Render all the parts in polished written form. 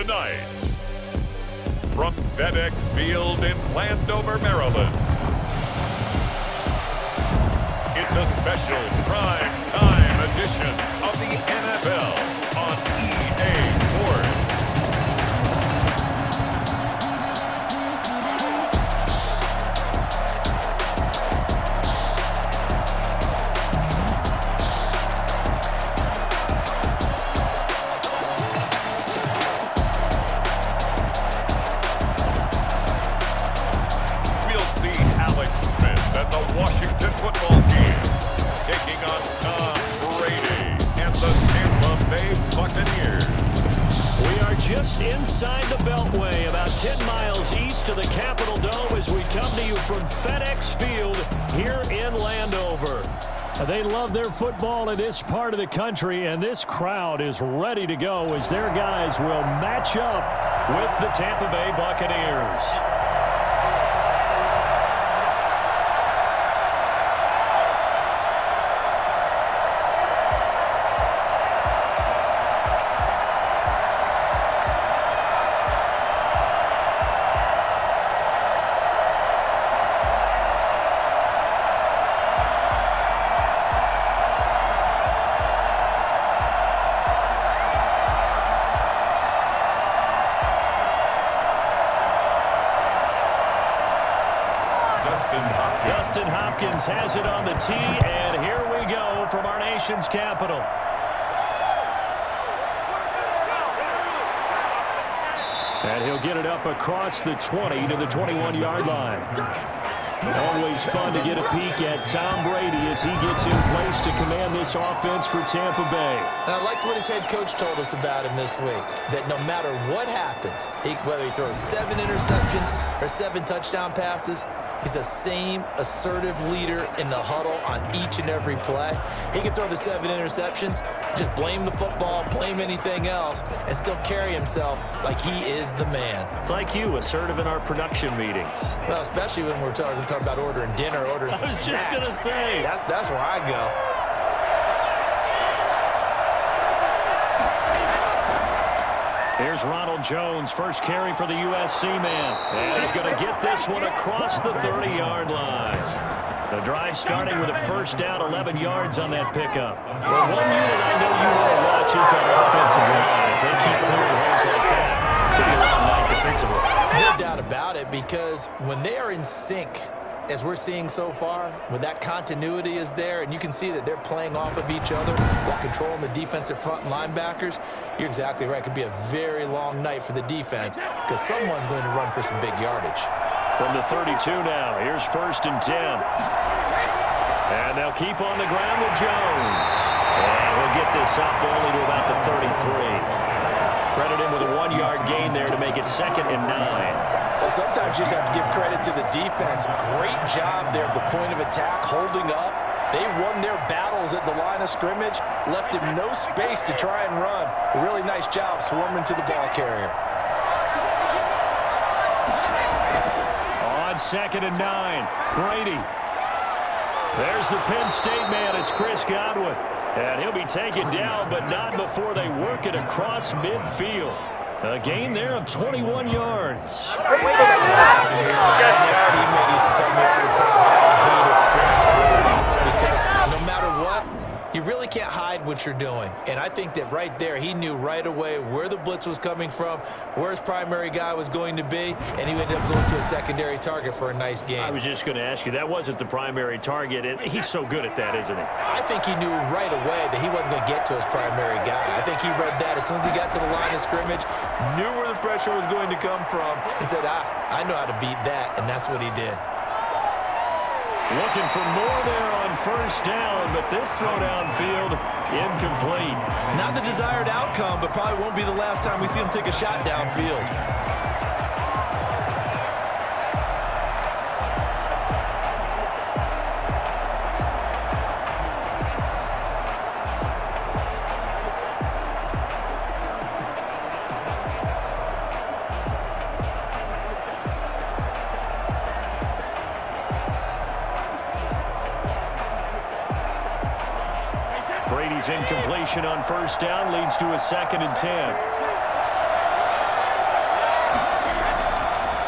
Tonight, from FedEx Field in Landover, Maryland, it's a special prime time edition of the NFL on EA Sports. The Washington football team taking on Tom Brady and the Tampa Bay Buccaneers. We are just inside the Beltway, about 10 miles east of the Capitol Dome as we come to you from FedEx Field here in Landover. They love their football in this part of the country, and this crowd is ready to go as their guys will match up with the Tampa Bay Buccaneers. Dustin Hopkins has it on the tee, and here we go from our nation's capital. And he'll get it up across the 20 to the 21-yard line. Always fun to get a peek at Tom Brady as he gets in place to command this offense for Tampa Bay. And I liked what his head coach told us about him this week, that no matter what happens, whether he throws 7 interceptions or 7 touchdown passes, he's the same assertive leader in the huddle on each and every play. He can throw the 7 interceptions, just blame the football, blame anything else, and still carry himself like he is the man. It's like you, assertive in our production meetings. Well, especially when we're talking about ordering dinner, ordering some snacks. I was just going to say. That's where I go. Here's Ronald Jones, first carry for the USC man. And he's going to get this one across the 30-yard line. The drive starting with a first down, 11 yards on that pickup. Well, one unit I know you want to watch is that offensive line. If they keep clearing holes like that, it'll be a long night defensively. No doubt about it, because when they are in sync, as we're seeing so far, when that continuity is there and you can see that they're playing off of each other while controlling the defensive front linebackers, you're exactly right. It could be a very long night for the defense because someone's going to run for some big yardage. From the 32 now, here's 1st and 10. And they'll keep on the ground with Jones. And he'll get this up only to about the 33. Credit him with a 1-yard gain there to make it 2nd and 9. Well, sometimes you just have to give credit to the defense. Great job there at the point of attack, holding up. They won their battles at the line of scrimmage, left him no space to try and run. A really nice job swarming to the ball carrier. On 2nd and 9, Brady. There's the Penn State man. It's Chris Godwin. And he'll be taken down, but not before they work it across midfield. A gain there of 21 yards. My next teammate used to tell me all the time, I hate experienced quarterbacks because no matter what, you really can't hide what you're doing. And I think that right there, he knew right away where the blitz was coming from, where his primary guy was going to be, and he ended up going to a secondary target for a nice game. I was just going to ask you, that wasn't the primary target, and he's so good at that, isn't he? I think he knew right away that he wasn't going to get to his primary guy. I think he read that as soon as he got to the line of scrimmage, knew where the pressure was going to come from, and said, I know how to beat that, and that's what he did. Looking for more there on 1st down, but this throw downfield incomplete. Not the desired outcome, but probably won't be the last time we see him take a shot downfield. Brady's incompletion on 1st down leads to a 2nd and 10.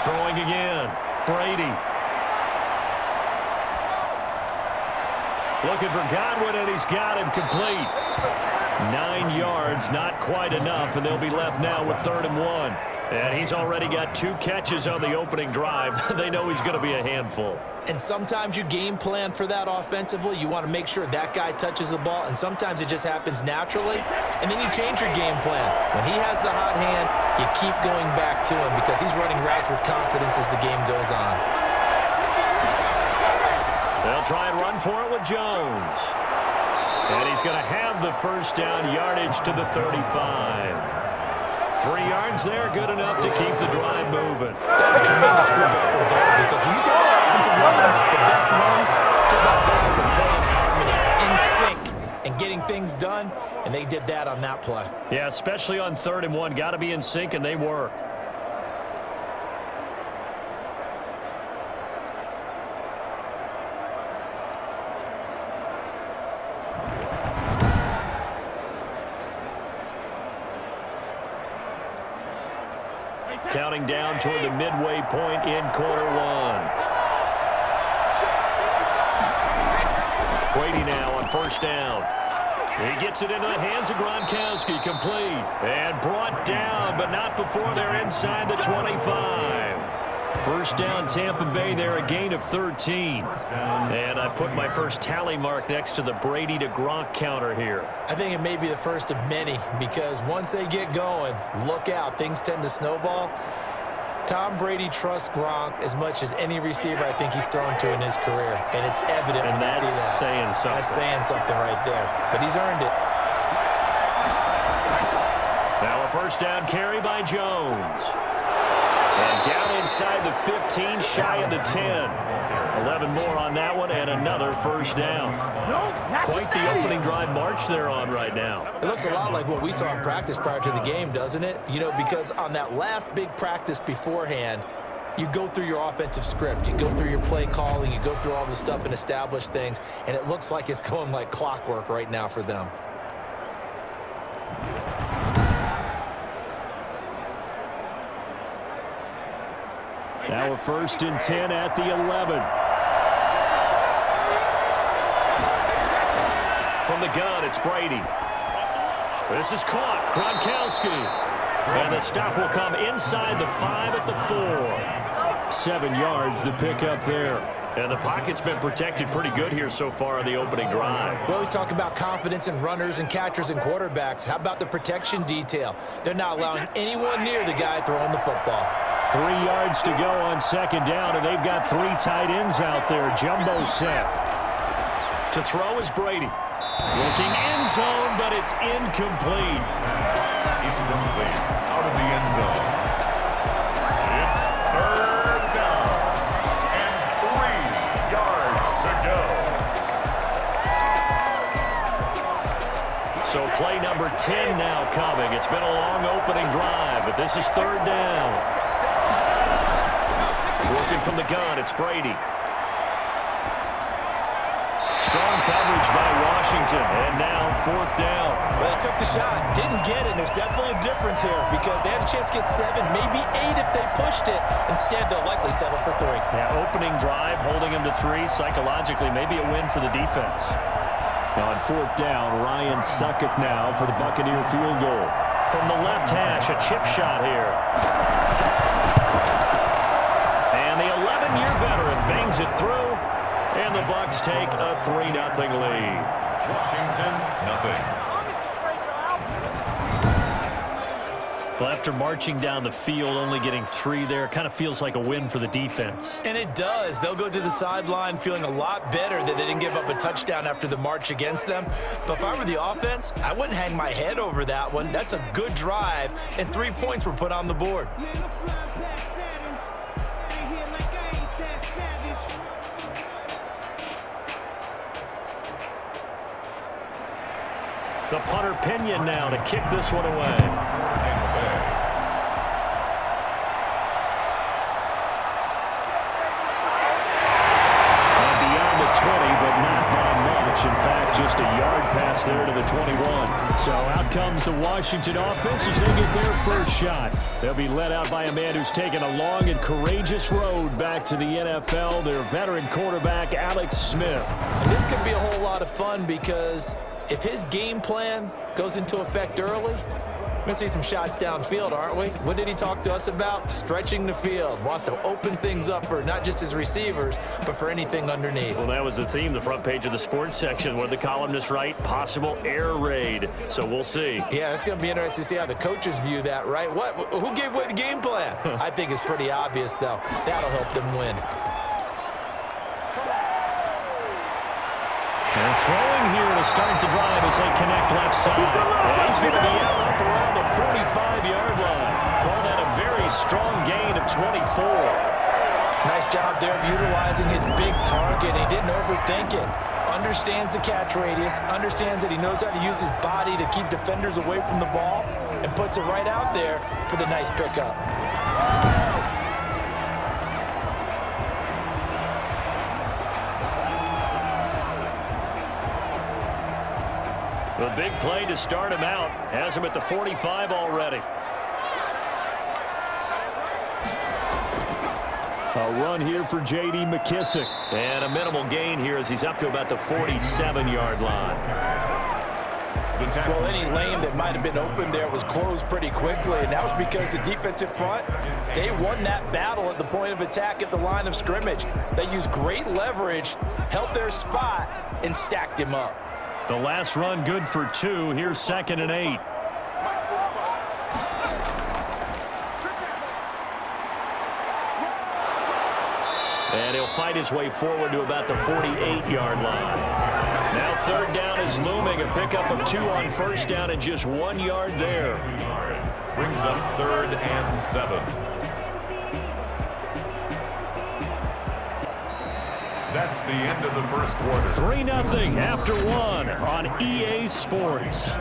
Throwing again. Brady. Looking for Godwin, and he's got him complete. 9 yards, not quite enough, and they'll be left now with 3rd and 1. And he's already got 2 catches on the opening drive. They know he's going to be a handful. And sometimes you game plan for that offensively. You want to make sure that guy touches the ball, and sometimes it just happens naturally, and then you change your game plan. When he has the hot hand, you keep going back to him because he's running routes with confidence as the game goes on. They'll try and run for it with Jones. And he's going to have the first down, yardage to the 35. 3 yards there, good enough to keep the drive moving. That's a tremendous group effort there because when you talk about offensive lines, the best ones, talk about guys that play in harmony, in sync, and getting things done, and they did that on that play. Yeah, especially on 3rd and 1. Got to be in sync, and they were. Counting down toward the midway point in quarter 1. Brady now on 1st down. He gets it into the hands of Gronkowski, complete. And brought down, but not before they're inside the 25. 1st down, Tampa Bay there, a gain of 13. And I put my first tally mark next to the Brady to Gronk counter here. I think it may be the first of many because once they get going, look out. Things tend to snowball. Tom Brady trusts Gronk as much as any receiver I think he's thrown to in his career. And it's evident when you see that. That's saying something. That's saying something right there. But he's earned it. Now a 1st down carry by Jones. And down inside the 15, shy of the 10. 11 more on that one, and another 1st down. Quite the opening drive march they're on right now. It looks a lot like what we saw in practice prior to the game, doesn't it? You know, because on that last big practice beforehand, you go through your offensive script. You go through your play calling. You go through all the stuff and establish things, and it looks like it's going like clockwork right now for them. Now a 1st and 10 at the 11. From the gun, it's Brady. This is caught. Gronkowski. And the stop will come inside the 5 at the 4. 7 yards the pickup there. And the pocket's been protected pretty good here so far on the opening drive. We always talk about confidence in runners and catchers and quarterbacks. How about the protection detail? They're not allowing anyone near the guy throwing the football. 3 yards to go on 2nd down, and they've got 3 tight ends out there. Jumbo set. To throw is Brady. Looking end zone, but it's incomplete. Incomplete. Out of the end zone. It's 3rd down. And 3 yards to go. So play number 10 now coming. It's been a long opening drive, but this is 3rd down. Working from the gun, it's Brady. Strong coverage by Washington, and now 4th down. Well, they took the shot, didn't get it. There's definitely a difference here because they had a chance to get 7, maybe 8 if they pushed it. Instead, they'll likely settle for 3. Yeah, opening drive, holding them to 3. Psychologically, maybe a win for the defense. Now on 4th down, Ryan Suckett now for the Buccaneer field goal. From the left hash, a chip shot here. And the 11-year veteran bangs it through, and the Bucs take a 3-0 lead. Washington, nothing. Well, after marching down the field, only getting 3 there, kind of feels like a win for the defense. And it does. They'll go to the sideline feeling a lot better that they didn't give up a touchdown after the march against them. But if I were the offense, I wouldn't hang my head over that one. That's a good drive, and 3 points were put on the board. The punter Pinion now to kick this one away. And beyond the 20, but not by much. In fact, just a yard past there to the 21. So out comes the Washington offense as they get their first shot. They'll be led out by a man who's taken a long and courageous road back to the NFL, their veteran quarterback, Alex Smith. And this could be a whole lot of fun because if his game plan goes into effect early, we're going to see some shots downfield, aren't we? What did he talk to us about? Stretching the field. Wants to open things up for not just his receivers, but for anything underneath. Well, that was the theme, the front page of the sports section. What did the columnists write? Possible air raid. So we'll see. Yeah, it's going to be interesting to see how the coaches view that, right? Who gave away the game plan? I think it's pretty obvious, though. That'll help them win. They're throwing here to start the drive as they connect left side. And he's going to be out up around the 45-yard line. Call that a very strong gain of 24. Nice job there of utilizing his big target. He didn't overthink it. Understands the catch radius. Understands that he knows how to use his body to keep defenders away from the ball. And puts it right out there for the nice pickup. The big play to start him out. Has him at the 45 already. A run here for J.D. McKissick. And a minimal gain here as he's up to about the 47-yard line. Well, any lane that might have been open there was closed pretty quickly, and that was because the defensive front, they won that battle at the point of attack at the line of scrimmage. They used great leverage, held their spot, and stacked him up. The last run good for 2. Here's 2nd and 8. And he'll fight his way forward to about the 48-yard line. Now 3rd down is looming. A pickup of 2 on 1st down and just 1 yard there. Brings up 3rd and 7. That's the end of the first quarter. 3-0 after 1 on EA Sports.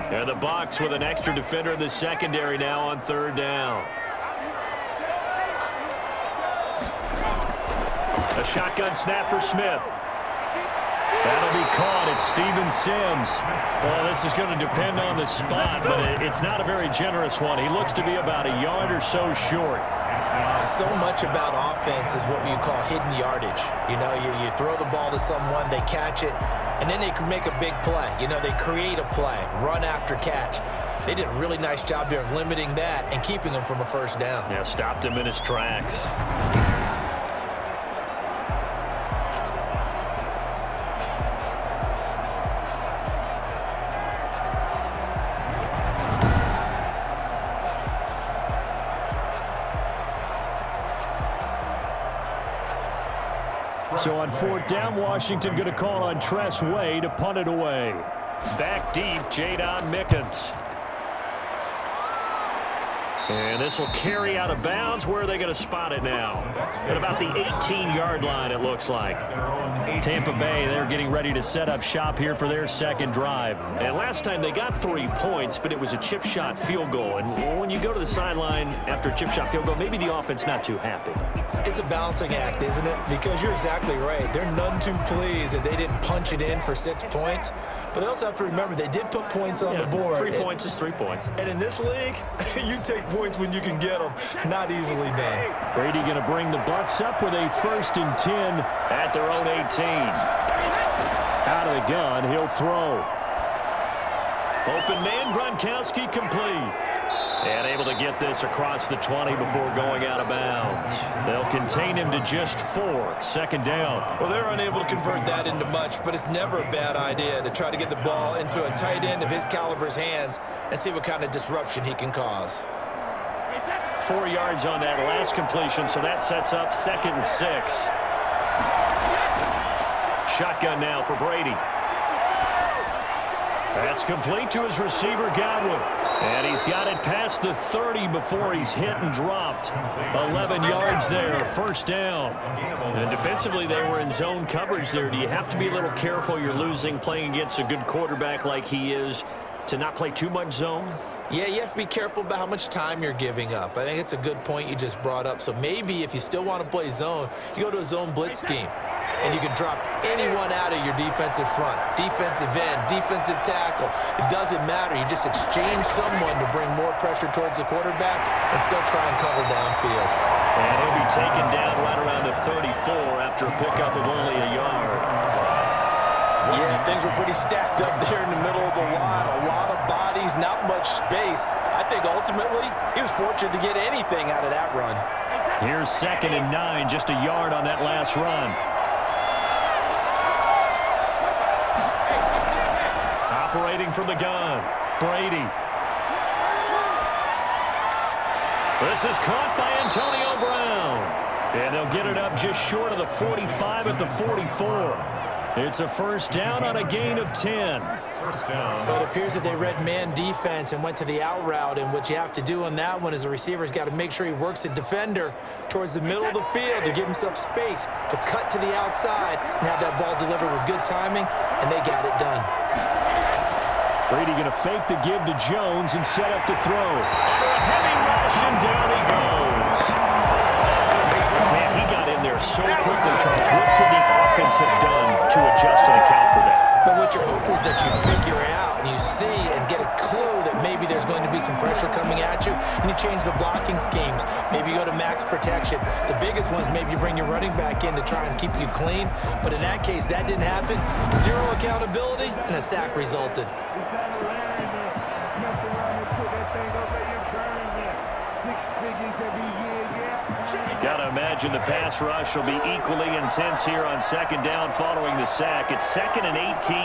And the Bucs with an extra defender in the secondary now on 3rd down. A shotgun snap for Smith. That'll be caught. It's Steven Sims. Well, this is going to depend on the spot, but it's not a very generous one. He looks to be about a yard or so short. So much about offense is what you call hidden yardage. You know, you throw the ball to someone, they catch it, and then they can make a big play. You know, they create a play, run after catch. They did a really nice job there of limiting that and keeping him from a 1st down. Yeah, stopped him in his tracks. So on 4th down, Washington going to call on Tress Way to punt it away. Back deep, Jadon Mickens. And this will carry out of bounds. Where are they going to spot it now? At about the 18-yard line, it looks like. Tampa Bay, they're getting ready to set up shop here for their 2nd drive. And last time they got 3 points, but it was a chip shot field goal. And when you go to the sideline after a chip shot field goal, maybe the offense not too happy. It's a balancing act, isn't it? Because you're exactly right. They're none too pleased that they didn't punch it in for 6 points. But they also have to remember they did put points on the board. 3 points is 3 points. And in this league, you take points when you can get them. Not easily done. Brady going to bring the Bucs up with a 1st and 10 at their own 18. Out of the gun, he'll throw. Open man, Gronkowski complete. And able to get this across the 20 before going out of bounds. They'll contain him to just 4. 2nd down. Well, they're unable to convert that into much, but it's never a bad idea to try to get the ball into a tight end of his caliber's hands and see what kind of disruption he can cause. 4 yards on that last completion, so that sets up 2nd and 6. Shotgun now for Brady. That's complete to his receiver, Godwin. And he's got it past the 30 before he's hit and dropped. 11 yards there, first down. And defensively, they were in zone coverage there. Do you have to be a little careful? You're losing playing against a good quarterback like he is to not play too much zone? Yeah, you have to be careful about how much time you're giving up. I think it's a good point you just brought up. So maybe if you still want to play zone, you go to a zone blitz scheme. And you can drop anyone out of your defensive front, defensive end, defensive tackle. It doesn't matter. You just exchange someone to bring more pressure towards the quarterback and still try and cover downfield. And he'll be taken down right around the 34 after a pickup of only a yard. Yeah, things were pretty stacked up there in the middle of the line. A lot of bodies, not much space. I think ultimately he was fortunate to get anything out of that run. Here's 2nd and 9, just a yard on that last run. Operating from the gun, Brady. This is caught by Antonio Brown. And they'll get it up just short of the 45 at the 44. It's a first down on a gain of 10. But it appears that they read man defense and went to the out route, and what you have to do on that one is the receiver's got to make sure he works the defender towards the middle of the field to give himself space to cut to the outside and have that ball delivered with good timing, and they got it done. Brady going to fake the give to Jones and set up to throw. Under a heavy rush, and down he goes. Man, he got in there so quickly, Charles. What could the offense have done to adjust and account for that? But what you're hoping is that you figure it out and you see and get a clue that maybe there's going to be some pressure coming at you, and you change the blocking schemes. Maybe you go to max protection. The biggest one is maybe you bring your running back in to try and keep you clean. But in that case, that didn't happen. Zero accountability, and a sack resulted. Got to imagine the pass rush will be equally intense here on 2nd down following the sack. It's 2nd and 18.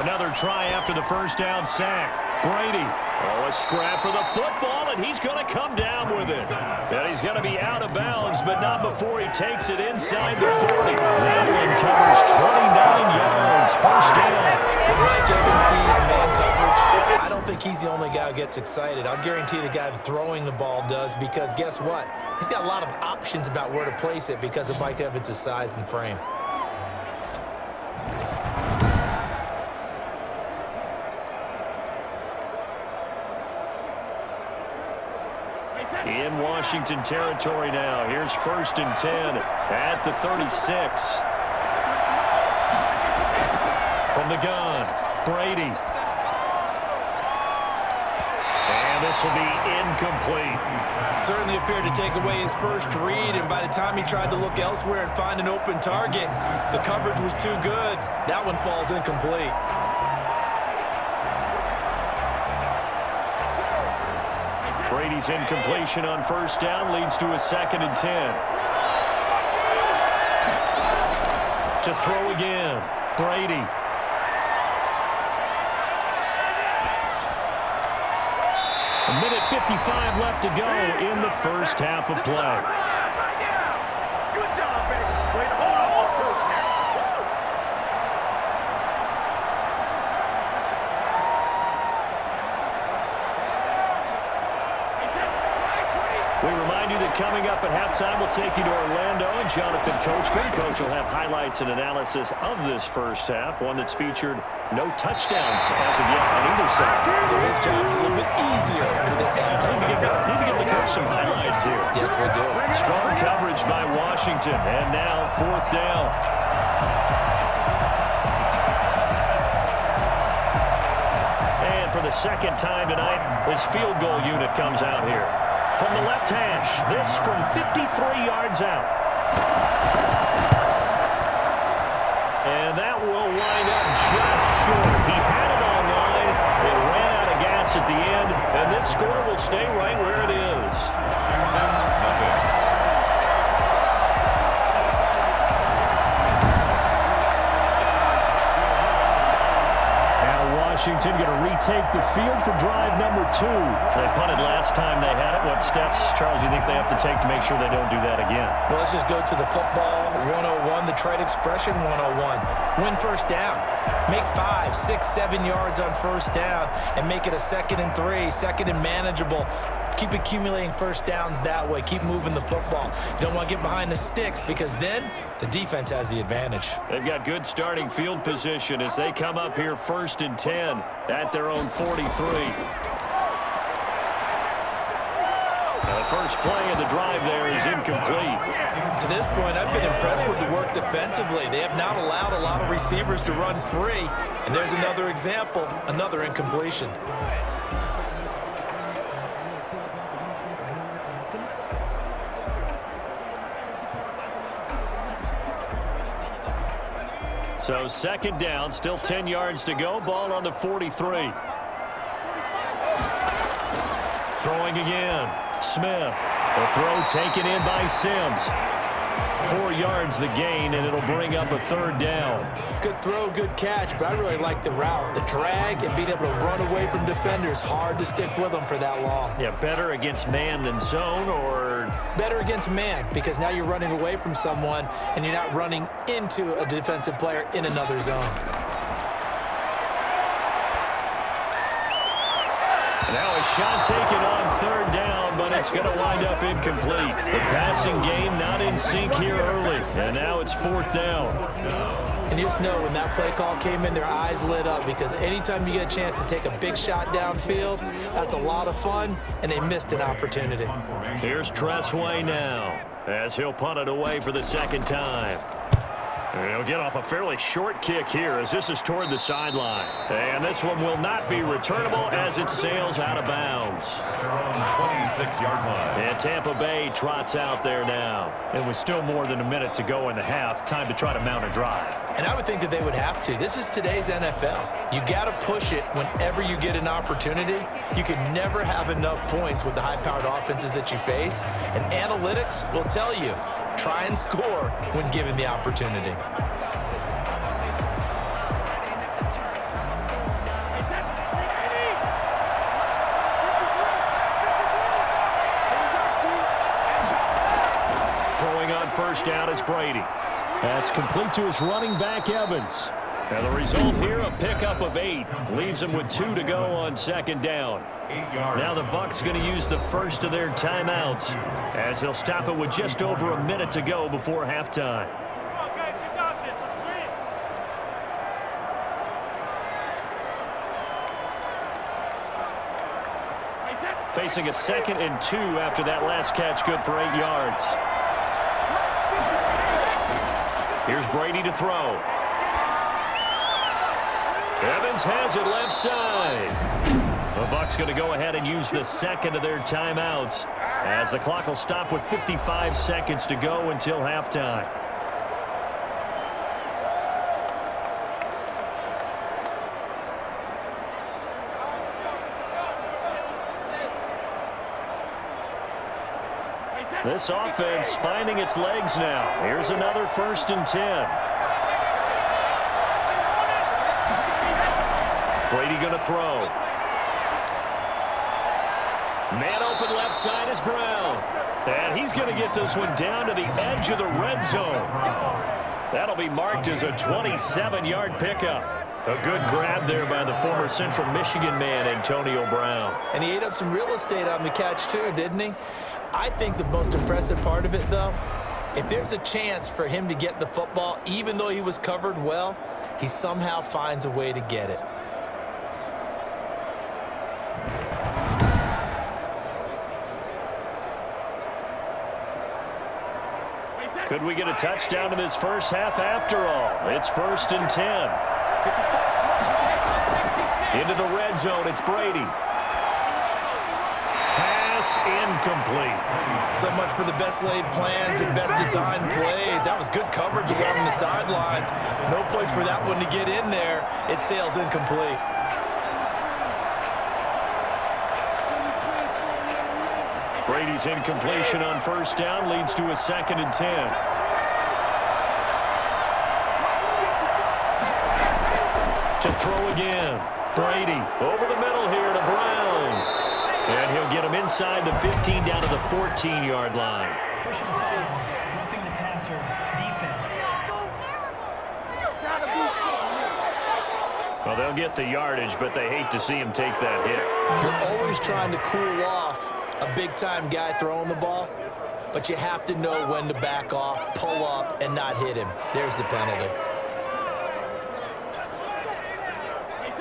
Another try after the first down sack. Brady. Oh, a scrap for the football, and he's going to come down with it. And he's going to be out of bounds, but not before he takes it inside the 40. That one covers 29 yards. First down. When Mike Evans sees man coverage, I don't think he's the only guy who gets excited. I'll guarantee the guy throwing the ball does, because guess what? He's got a lot of options about where to place it because of Mike Evans' size and frame. In Washington territory now. Here's 1st and 10 at the 36. From the gun, Brady. And this will be incomplete. Certainly appeared to take away his first read, and by the time he tried to look elsewhere and find an open target, the coverage was too good. That one falls incomplete. Brady's incompletion on 1st down leads to a 2nd and 10. To throw again, Brady. A minute 55 left to go in the first half of play. Good job, baby. Wait, hold on. We remind you that coming up at halftime, we'll take you to Orlando and Jonathan Coachman. Coach will have highlights and analysis of this first half, one that's featured no touchdowns as of yet on either side. So his job's a little bit easier for this halftime. Need to get the coach some highlights here. Yes, we do. Strong coverage by Washington, and now 4th down. And for the 2nd time tonight, this field goal unit comes out here. From the left hash, this from 53 yards out. And that will wind up just short. He had it on line. It ran out of gas at the end, and this score will stay right where it is. Now Washington going to take the field for drive number 2. They punted last time they had it. What steps, Charles, do you think they have to take to make sure they don't do that again? Well, let's just go to the football 101, the trade expression 101. Win first down. Make 5, 6, 7 yards on first down and make it a 2nd and 3, 2nd and manageable. Keep accumulating first downs that way. Keep moving the football. You don't want to get behind the sticks because then the defense has the advantage. They've got good starting field position as they come up here 1st and 10 at their own 43. The first play of the drive there is incomplete. To this point, I've been impressed with the work defensively. They have not allowed a lot of receivers to run free. And there's another example, another incompletion. So 2nd down, still 10 yards to go. Ball on the 43. Throwing again. Smith. The throw taken in by Sims. 4 yards the gain, and it'll bring up a 3rd down. Good throw, good catch, but I really like the route. The drag and being able to run away from defenders. Hard to stick with them for that long. Yeah, better against man than zone, or? Better against man, because now you're running away from someone and you're not running into a defensive player in another zone. Now a shot taken on 3rd down, but it's going to wind up incomplete. The passing game not in sync here early, and now it's 4th down. And you just know when that play call came in, their eyes lit up because anytime you get a chance to take a big shot downfield, that's a lot of fun, and they missed an opportunity. Here's Tressway now as he'll punt it away for the 2nd time. And he'll get off a fairly short kick here as this is toward the sideline. And this one will not be returnable as it sails out of bounds. 26-yard line. And Tampa Bay trots out there now. And with still more than a minute to go in the half, time to try to mount a drive. And I would think that they would have to. This is today's NFL. You got to push it whenever you get an opportunity. You can never have enough points with the high-powered offenses that you face. And analytics will tell you, try and score when given the opportunity. Throwing on 1st down is Brady. That's complete to his running back, Evans. And the result here, a pickup of 8. Leaves him with 2 to go on 2nd down. Now the Bucs going to use the first of their timeouts as they'll stop it with just over a minute to go before halftime. Come on, guys, you got this. Let's win. Facing a 2nd and 2 after that last catch, good for 8 yards. Here's Brady to throw. Evans has it left side. The Bucs going to go ahead and use the 2nd of their timeouts as the clock will stop with 55 seconds to go until halftime. This offense finding its legs now. Here's another 1st and 10. Brady going to throw. Man open left side is Brown. And he's going to get this one down to the edge of the red zone. That'll be marked as a 27-yard pickup. A good grab there by the former Central Michigan man, Antonio Brown. And he ate up some real estate on the catch too, didn't he? I think the most impressive part of it, though, if there's a chance for him to get the football, even though he was covered well, he somehow finds a way to get it. Could we get a touchdown in this first half after all? It's 1st and 10. Into the red zone, it's Brady. Pass incomplete. So much for the best laid plans and best designed plays. That was good coverage along the sidelines. No place for that one to get in there. It sails incomplete. Brady's incompletion on 1st down leads to a 2nd and 10. To throw again. Brady over the middle here to Brown. And he'll get him inside the 15 down to the 14-yard line. Pushing forward, roughing the passer, defense. Well, they'll get the yardage, but they hate to see him take that hit. You're always trying to cool off a big-time guy throwing the ball, but you have to know when to back off, pull up, and not hit him. There's the penalty.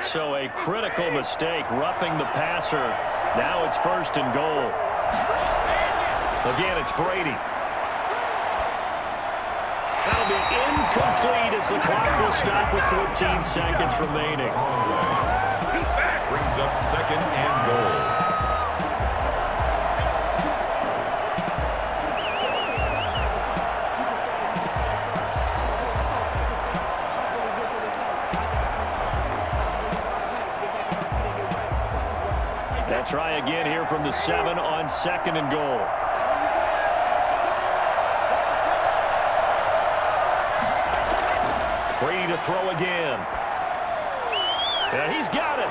So a critical mistake, roughing the passer. Now it's 1st and goal. Again, it's Brady. That'll be incomplete as the clock will stop with 14 seconds remaining. Brings up 2nd and goal. They'll try again here from the 7 on 2nd and goal. Brady to throw again. And he's got it.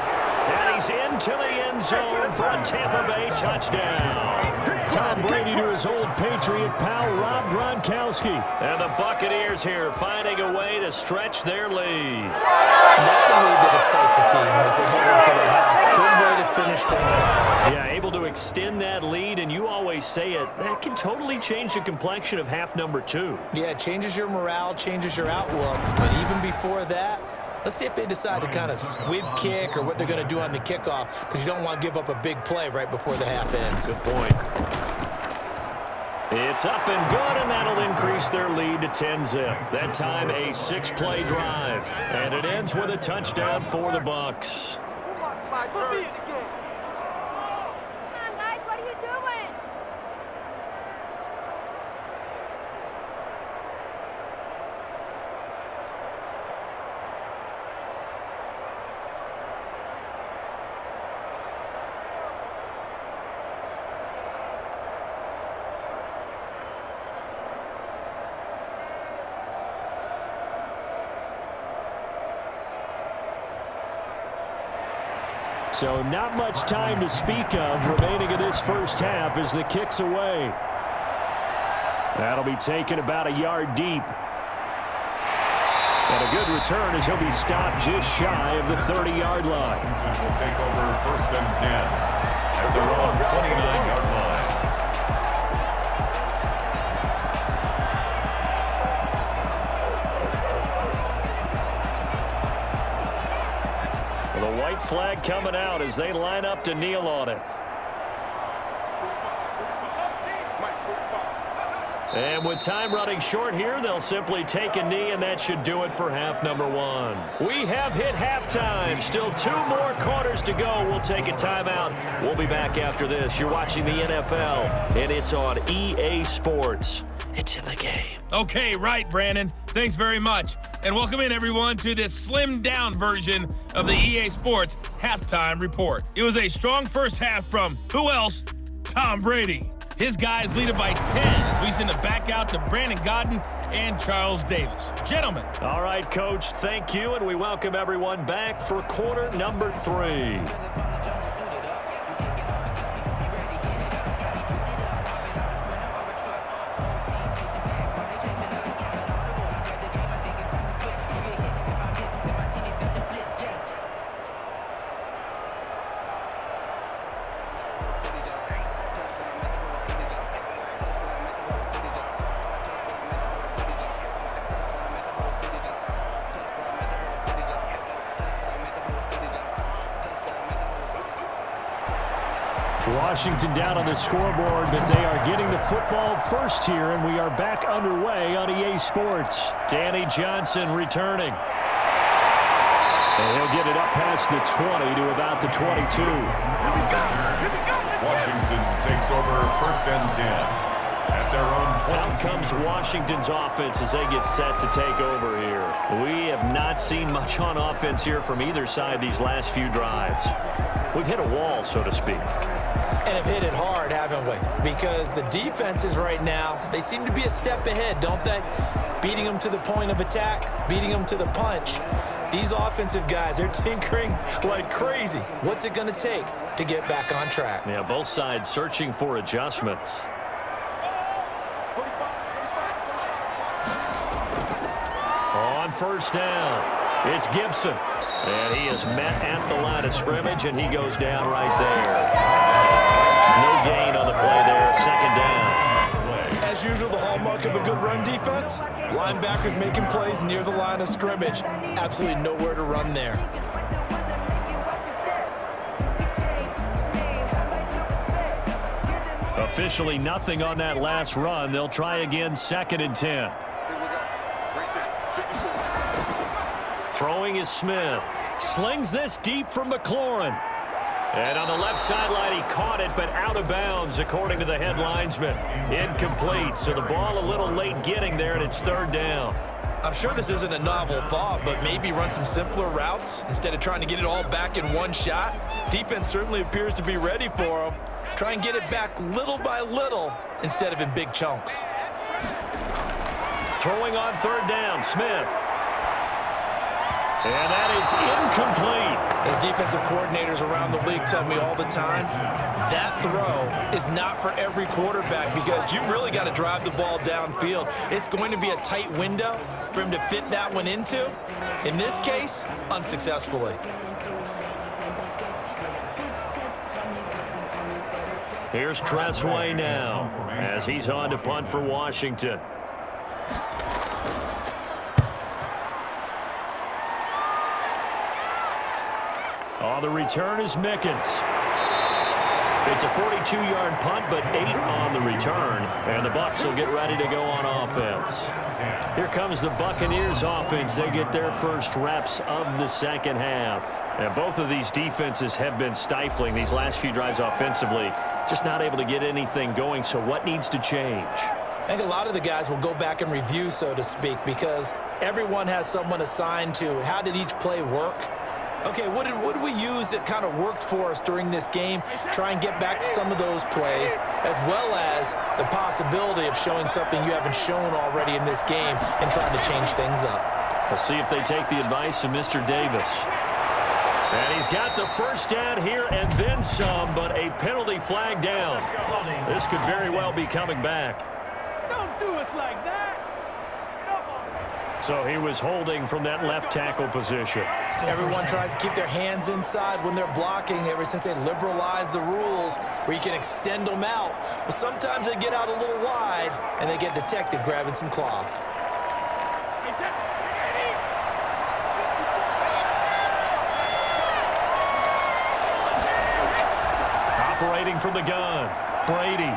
And he's into the end zone for a Tampa Bay touchdown. Tom Brady to his old Patriot pal, Rob Gronkowski. And the Buccaneers here finding a way to stretch their lead. And that's a lead that excites a team as they head into the half. Good way to finish things off. Yeah, able to extend that lead, and you always say it, that can totally change the complexion of half number 2. Yeah, it changes your morale, changes your outlook. But even before that, let's see if they decide to kind of squib kick or what they're going to do on the kickoff, because you don't want to give up a big play right before the half ends. Good point. It's up and good, and that'll increase their lead to 10-zip. That time a 6-play drive, and it ends with a touchdown for the Bucs. Come on, guys, what are you doing? So not much time to speak of remaining in this first half as the kick's away. That'll be taken about a yard deep. And a good return as he'll be stopped just shy of the 30-yard line. Will take over 1st and 10 at their own 29-yard line. The white flag coming out as they line up to kneel on it. And with time running short here, they'll simply take a knee, and that should do it for half number 1. We have hit halftime. Still 2 more quarters to go. We'll take a timeout. We'll be back after this. You're watching the NFL, and it's on EA Sports. It's in the game. Okay, right, Brandon. Thanks very much. And welcome in, everyone, to this slimmed-down version of the EA Sports Halftime Report. It was a strong first half from, who else? Tom Brady. His guys lead it by 10 as we send it back out to Brandon Godden and Charles Davis. Gentlemen. All right, Coach, thank you, and we welcome everyone back for quarter number 3. Washington down on the scoreboard, but they are getting the football first here, and we are back underway on EA Sports. Danny Johnson returning. And he'll get it up past the 20 to about the 22. Washington takes over 1st and 10 at their own 20. Out comes Washington's offense as they get set to take over here. We have not seen much on offense here from either side these last few drives. We've hit a wall, so to speak. And have hit it hard, haven't we? Because the defenses right now, they seem to be a step ahead, don't they? Beating them to the point of attack, beating them to the punch. These offensive guys, they're tinkering like crazy. What's it going to take to get back on track? Yeah, both sides searching for adjustments. On first down, it's Gibson. And he is met at the line of scrimmage, and he goes down right there. No gain on the play there, second down. As usual, the hallmark of a good run defense, linebackers making plays near the line of scrimmage. Absolutely nowhere to run there. Officially nothing on that last run. They'll try again, 2nd and 10. Throwing is Smith. Slings this deep from McLaurin. And on the left sideline, he caught it, but out of bounds, according to the head linesman. Incomplete, so the ball a little late getting there, and it's 3rd down. I'm sure this isn't a novel thought, but maybe run some simpler routes instead of trying to get it all back in one shot. Defense certainly appears to be ready for him. Try and get it back little by little instead of in big chunks. Throwing on 3rd down, Smith. And that is incomplete. As defensive coordinators around the league tell me all the time, that throw is not for every quarterback because you've really got to drive the ball downfield. It's going to be a tight window for him to fit that one into. In this case, unsuccessfully. Here's Tressway now as he's on to punt for Washington. On the return is Mickens. It's a 42-yard punt, but 8 on the return. And the Bucs will get ready to go on offense. Here comes the Buccaneers offense. They get their first reps of the second half. And both of these defenses have been stifling these last few drives offensively. Just not able to get anything going. So what needs to change? I think a lot of the guys will go back and review, so to speak, because everyone has someone assigned to how did each play work. Okay, what did we use that kind of worked for us during this game? Try and get back to some of those plays, as well as the possibility of showing something you haven't shown already in this game and trying to change things up. We'll see if they take the advice of Mr. Davis. And he's got the first down here and then some, but a penalty flag down. This could very well be coming back. Don't do us like that. So he was holding from that left tackle position. Everyone tries to keep their hands inside when they're blocking ever since they liberalized the rules where you can extend them out. But sometimes they get out a little wide and they get detected grabbing some cloth. Operating from the gun, Brady.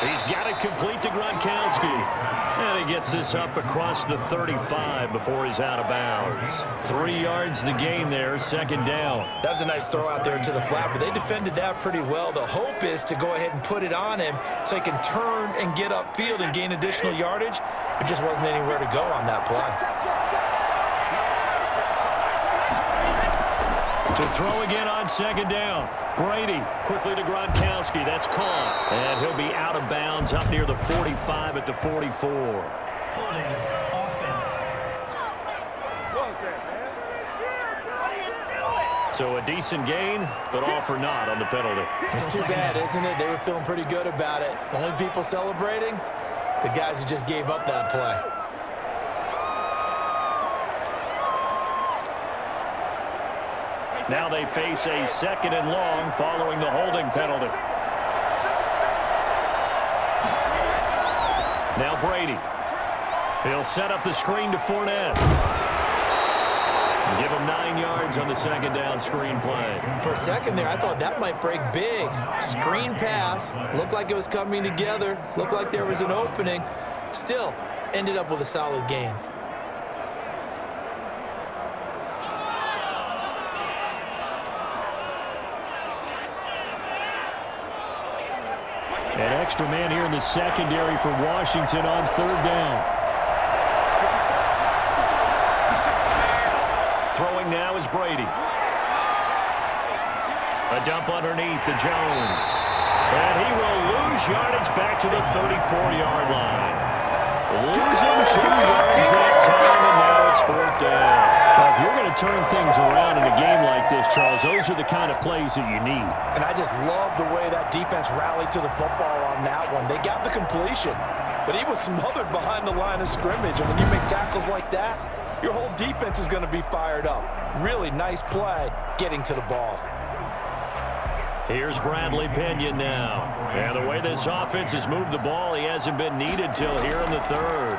He's got it complete to Gronkowski. And he gets this up across the 35 before he's out of bounds. 3 yards the gain there, second down. That was a nice throw out there to the flat, but they defended that pretty well. The hope is to go ahead and put it on him so he can turn and get upfield and gain additional yardage. There just wasn't anywhere to go on that play. To throw again on second down. Brady quickly to Gronkowski. That's caught. And he'll be out of bounds up near the 45 at the 44. Holding offense. What was that, man? So a decent gain, but all for naught on the penalty. It's too bad, isn't it? They were feeling pretty good about it. The only people celebrating, the guys who just gave up that play. Now they face a 2nd and long following the holding penalty. Now Brady. He'll set up the screen to Fournette. Give him 9 yards on the second down screen play. For a second there, I thought that might break big. Screen pass. Looked like it was coming together. Looked like there was an opening. Still, ended up with a solid game. An extra man here in the secondary for Washington on 3rd down. Throwing now is Brady. A dump underneath to Jones. And he will lose yardage back to the 34-yard line. Losing 2 yards that time, and now it's 4th brought down. Well, if you're going to turn things around in a game like this, Charles, those are the kind of plays that you need. And I just love the way that defense rallied to the football on that one. They got the completion, but he was smothered behind the line of scrimmage. And when you make tackles like that, your whole defense is going to be fired up. Really nice play getting to the ball. Here's Bradley Pinion now. And the way this offense has moved the ball, he hasn't been needed till here in the third.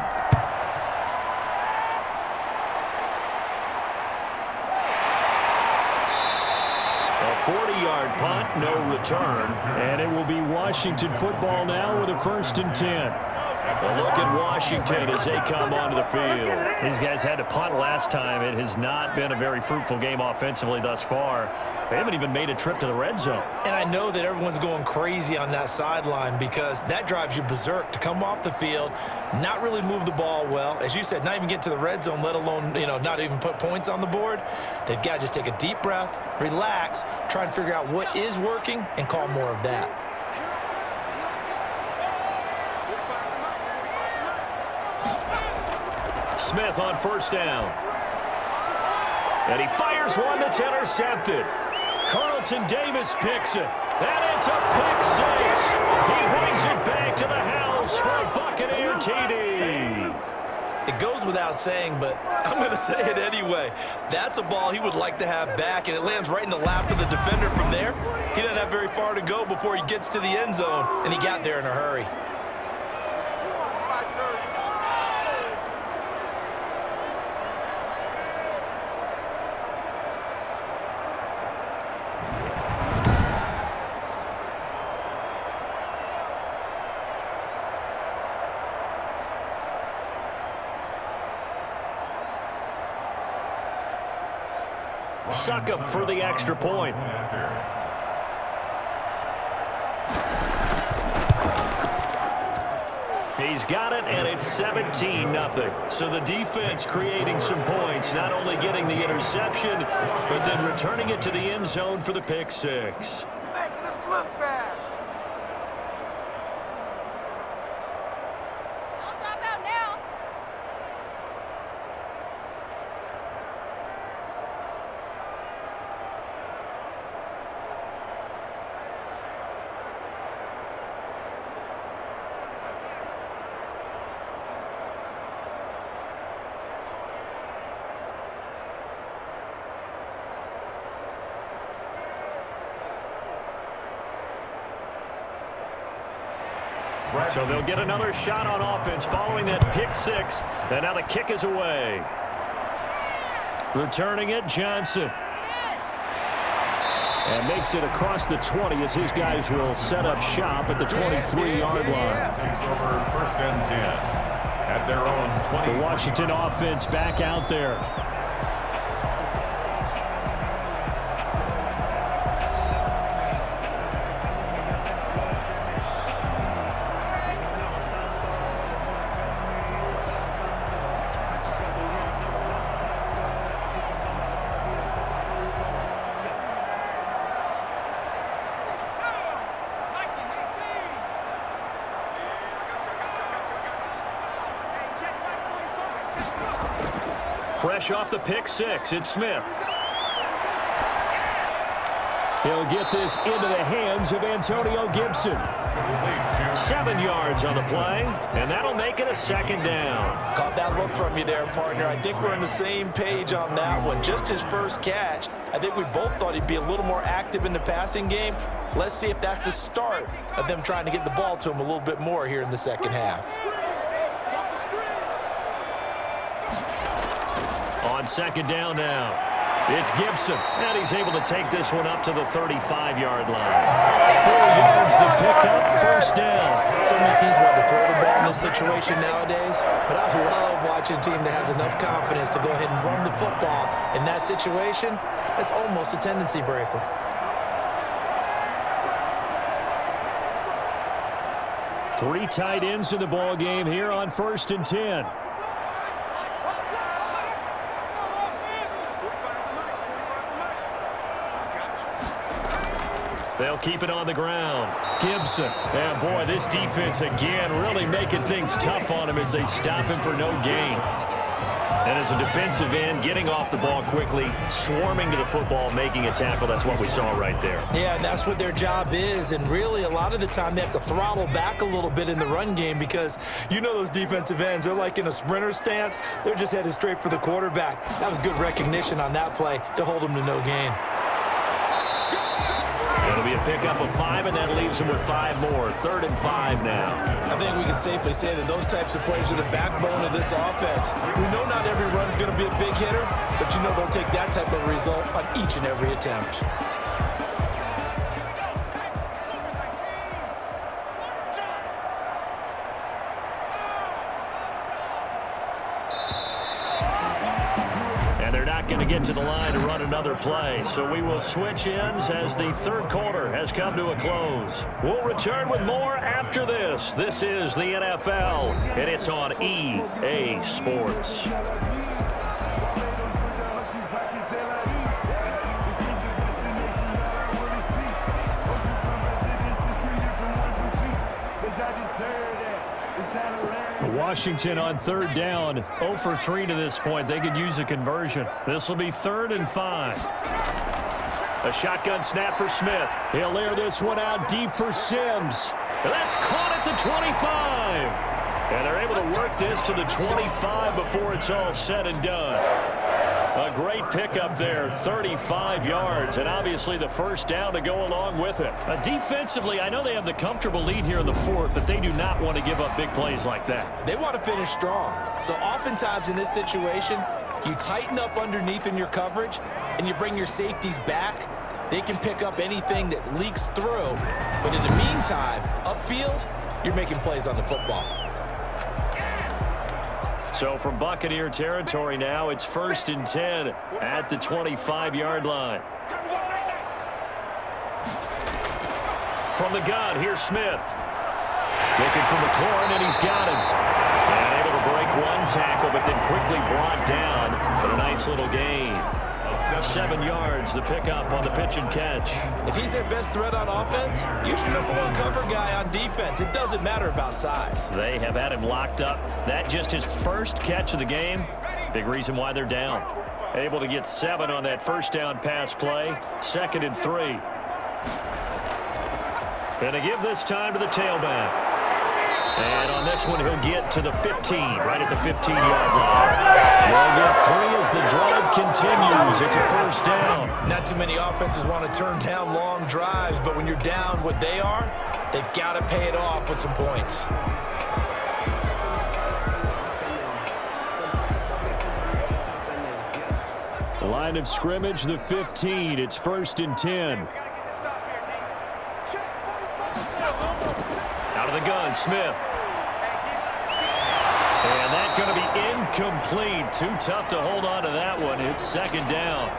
A 40-yard punt, no return. And it will be Washington football now with a 1st and 10. A look at Washington as they come onto the field. These guys had to punt last time. It has not been a very fruitful game offensively thus far. They haven't even made a trip to the red zone. And I know that everyone's going crazy on that sideline because that drives you berserk to come off the field, not really move the ball well. As you said, not even get to the red zone, let alone, not even put points on the board. They've got to just take a deep breath, relax, try and figure out what is working and call more of that. Smith on 1st down. And he fires one that's intercepted. Carlton Davis picks it. And it's a pick 6. He brings it back to the house for a Buccaneer TD. It goes without saying, but I'm going to say it anyway. That's a ball he would like to have back, and it lands right in the lap of the defender from there. He doesn't have very far to go before he gets to the end zone, and he got there in a hurry. Succop for the extra point. He's got it, and it's 17-0. So the defense creating some points, not only getting the interception, but then returning it to the end zone for the pick 6. Making us look bad. Don't drop out now. So they'll get another shot on offense following that pick 6. And now the kick is away. Returning it, Johnson. And makes it across the 20 as his guys will set up shop at the 23-yard line. Takes over 1st and 10 at their own 20. The Washington offense back out there. Fresh off the pick 6, it's Smith. He'll get this into the hands of Antonio Gibson. 7 yards on the play, and that'll make it a 2nd down. Caught that look from you there, partner. I think we're on the same page on that one. Just his first catch. I think we both thought he'd be a little more active in the passing game. Let's see if that's the start of them trying to get the ball to him a little bit more here in the second half. On 2nd down now, it's Gibson, and he's able to take this one up to the 35-yard line. 4 yards to pick up, 1st down. So many teams want to throw the ball in this situation nowadays, but I love watching a team that has enough confidence to go ahead and run the football. In that situation, that's almost a tendency breaker. Three tight ends in the ball game here on 1st and 10. They'll keep it on the ground. Gibson. And boy, this defense again really making things tough on him as they stop him for no gain. And as a defensive end, getting off the ball quickly, swarming to the football, making a tackle, that's what we saw right there. Yeah, and that's what their job is. And really, a lot of the time, they have to throttle back a little bit in the run game because you know those defensive ends, they're like in a sprinter stance. They're just headed straight for the quarterback. That was good recognition on that play to hold them to no gain. It'll be a pickup of 5, and that leaves them with 5 more. 3rd and 5 now. I think we can safely say that those types of plays are the backbone of this offense. We know not every run's going to be a big hitter, but you know they'll take that type of result on each and every attempt. Going to get to the line to run another play. So we will switch ends as the 3rd quarter has come to a close. We'll return with more after this. This is the NFL, and it's on EA Sports. Washington on 3rd down, 0 for 3 to this point. They could use a conversion. This will be 3rd and 5. A shotgun snap for Smith. He'll layer this one out deep for Sims. And that's caught at the 25. And they're able to work this to the 25 before it's all said and done. A great pickup there, 35 yards, and obviously the first down to go along with it. Defensively, I know they have the comfortable lead here in the 4th, but they do not want to give up big plays like that. They want to finish strong. So oftentimes in this situation, you tighten up underneath in your coverage, and you bring your safeties back. They can pick up anything that leaks through, but in the meantime, upfield, you're making plays on the football. So from Buccaneer territory now, it's 1st and 10 at the 25-yard line. From the gun, here's Smith. Looking for McLaurin, and he's got him. And able to break one tackle, but then quickly brought down. But a nice little gain. 7 yards, the pickup on the pitch and catch. If he's their best threat on offense, use your #1 cover guy on defense. It doesn't matter about size. They have had him locked up. That just his first catch of the game. Big reason why they're down. Able to get 7 on that first down pass play. 2nd and 3. Gonna give this time to the tailback. And on this one, he'll get to the 15, right at the 15-yard line. They'll get 3 as the drive continues. It's a first down. Not too many offenses want to turn down long drives, but when you're down what they are, they've got to pay it off with some points. Line of scrimmage, the 15. It's 1st and 10. Out of the gun, Smith. And that's going to be incomplete. Too tough to hold on to that one. It's 2nd down.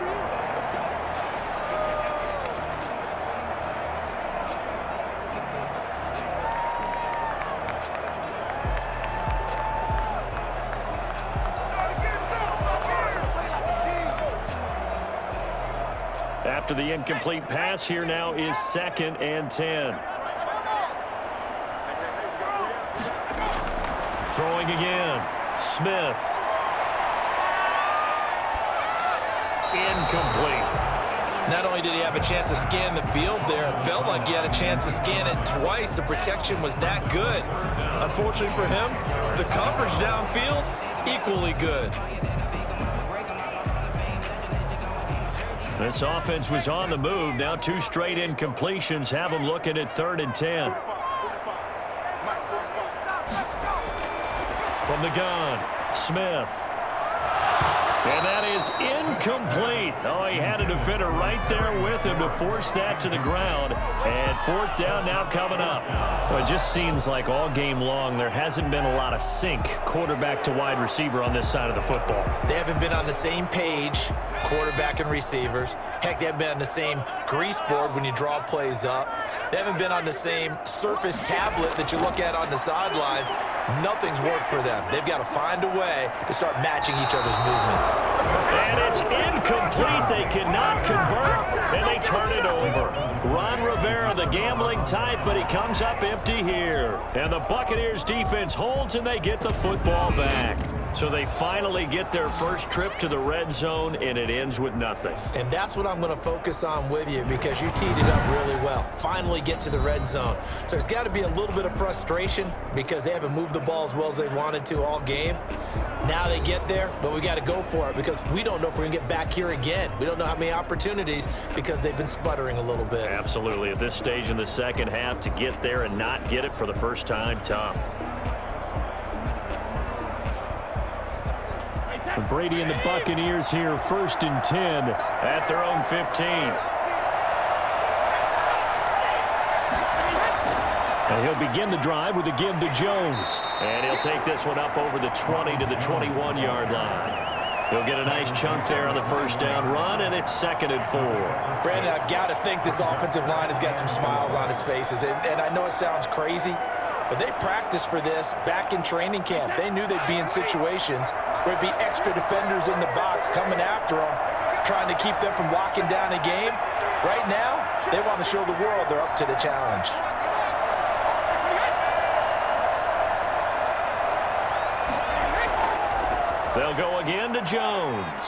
After the incomplete pass, here now is 2nd and 10. Throwing again. Smith. Incomplete. Not only did he have a chance to scan the field there, it felt like he had a chance to scan it twice. The protection was that good. Unfortunately for him, the coverage downfield, equally good. This offense was on the move. Now 2 straight incompletions have them looking at 3rd and 10. From the gun, Smith. And that is incomplete. Oh, he had a defender right there with him to force that to the ground. And 4th down now coming up. Well, it just seems like all game long there hasn't been a lot of sync quarterback to wide receiver on this side of the football. They haven't been on the same page, quarterback and receivers. Heck, they haven't been on the same grease board when you draw plays up. They haven't been on the same surface tablet that you look at on the sidelines. Nothing's worked for them. They've got to find a way to start matching each other's movements. And it's incomplete. They cannot convert, and they turn it over. Ron Rivera, the gambling type, but he comes up empty here. And the Buccaneers defense holds, and they get the football back. So they finally get their first trip to the red zone, and it ends with nothing. And that's what I'm going to focus on with you because you teed it up really well. Finally get to the red zone. So there's got to be a little bit of frustration because they haven't moved the ball as well as they wanted to all game. Now they get there, but we got to go for it because we don't know if we're going to get back here again. We don't know how many opportunities because they've been sputtering a little bit. Absolutely. At this stage in the second half, to get there and not get it for the first time, tough. Brady and the Buccaneers here, 1st and 10 at their own 15. And he'll begin the drive with a give to Jones. And he'll take this one up over the 20 to the 21-yard line. He'll get a nice chunk there on the first down run, and it's 2nd and 4. Brandon, I've got to think this offensive line has got some smiles on its faces. And I know it sounds crazy, but they practiced for this back in training camp. They knew they'd be in situations where there'd be extra defenders in the box coming after them, trying to keep them from locking down a game. Right now, they want to show the world they're up to the challenge. They'll go again to Jones.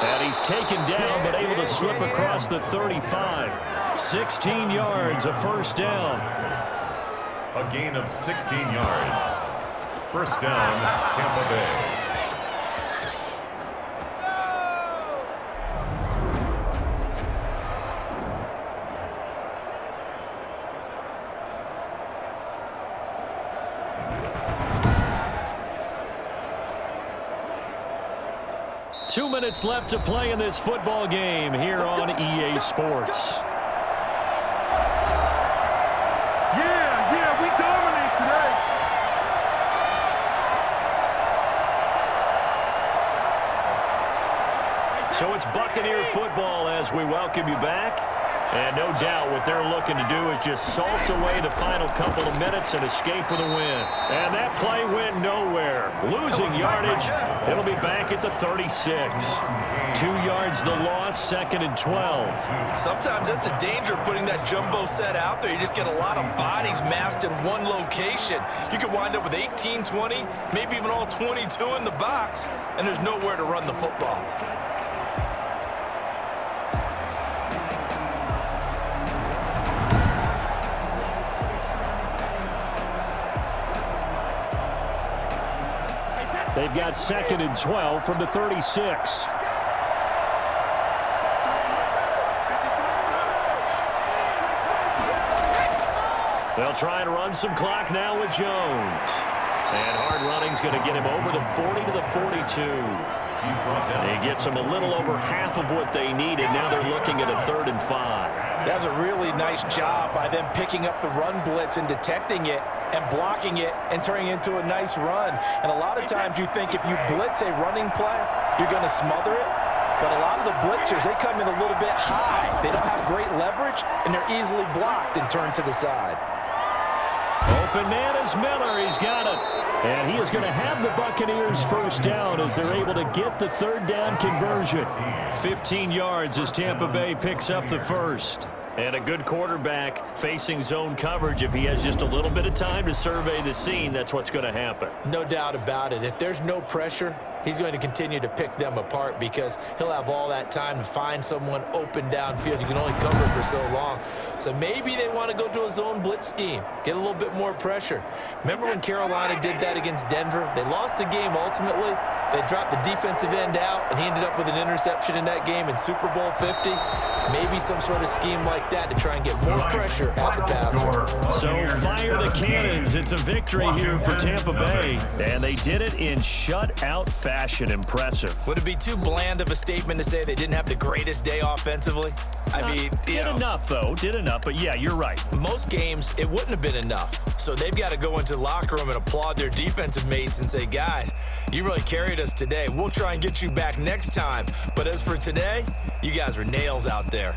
And he's taken down, but able to slip across the 35. 16 yards, a first down. A gain of 16 yards. First down, Tampa Bay. 2 minutes left to play in this football game here on EA Sports. Yeah, we dominate today. So it's Buccaneer football as we welcome you back. And no doubt what they're looking to do is just salt away the final couple of minutes and escape with a win. And that play went nowhere. Losing yardage. It'll be back at the 36. 2 yards the loss, 2nd and 12. Sometimes that's the danger of putting that jumbo set out there. You just get a lot of bodies massed in one location. You could wind up with 18, 20, maybe even all 22 in the box, and there's nowhere to run the football. They've got 2nd and 12 from the 36. They'll try and run some clock now with Jones. And hard running's going to get him over the 40 to the 42. He gets them a little over half of what they needed. Now they're looking at a 3rd and 5. That's a really nice job by them picking up the run blitz and detecting it and blocking it and turning it into a nice run. And a lot of times you think if you blitz a running play, you're going to smother it. But a lot of the blitzers, they come in a little bit high. They don't have great leverage, and they're easily blocked and turned to the side. Open man is Miller. He's got it. And he is going to have the Buccaneers first down as they're able to get the 3rd down conversion. 15 yards as Tampa Bay picks up the first. And a good quarterback facing zone coverage. If he has just a little bit of time to survey the scene, that's what's going to happen. No doubt about it. If there's no pressure, he's going to continue to pick them apart because he'll have all that time to find someone open downfield. You can only cover for so long. So maybe they want to go to a zone blitz scheme, get a little bit more pressure. Remember when Carolina did that against Denver? They lost the game ultimately. They dropped the defensive end out, and he ended up with an interception in that game in Super Bowl 50. Maybe some sort of scheme like that to try and get more pressure at the passer. So fire the cannons. It's a victory here for Tampa Bay. And they did it in shutout fashion. Impressive. Would it be too bland of a statement to say they didn't have the greatest day offensively? I mean, did enough, though. Did enough. But, yeah, you're right. Most games, it wouldn't have been enough. So they've got to go into the locker room and applaud their defensive mates and say, guys, you really carried us today. We'll try and get you back next time. But as for today, you guys were nails out there.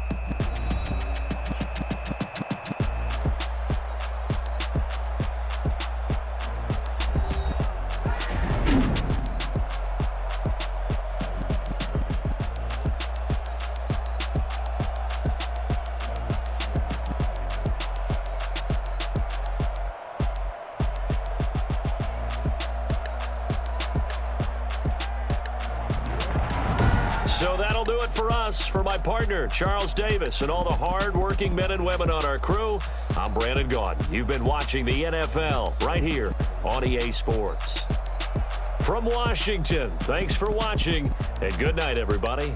it for us. For my partner, Charles Davis, and all the hard-working men and women on our crew, I'm Brandon Gaudin. You've been watching the NFL right here on EA Sports. From Washington, thanks for watching, and good night, everybody.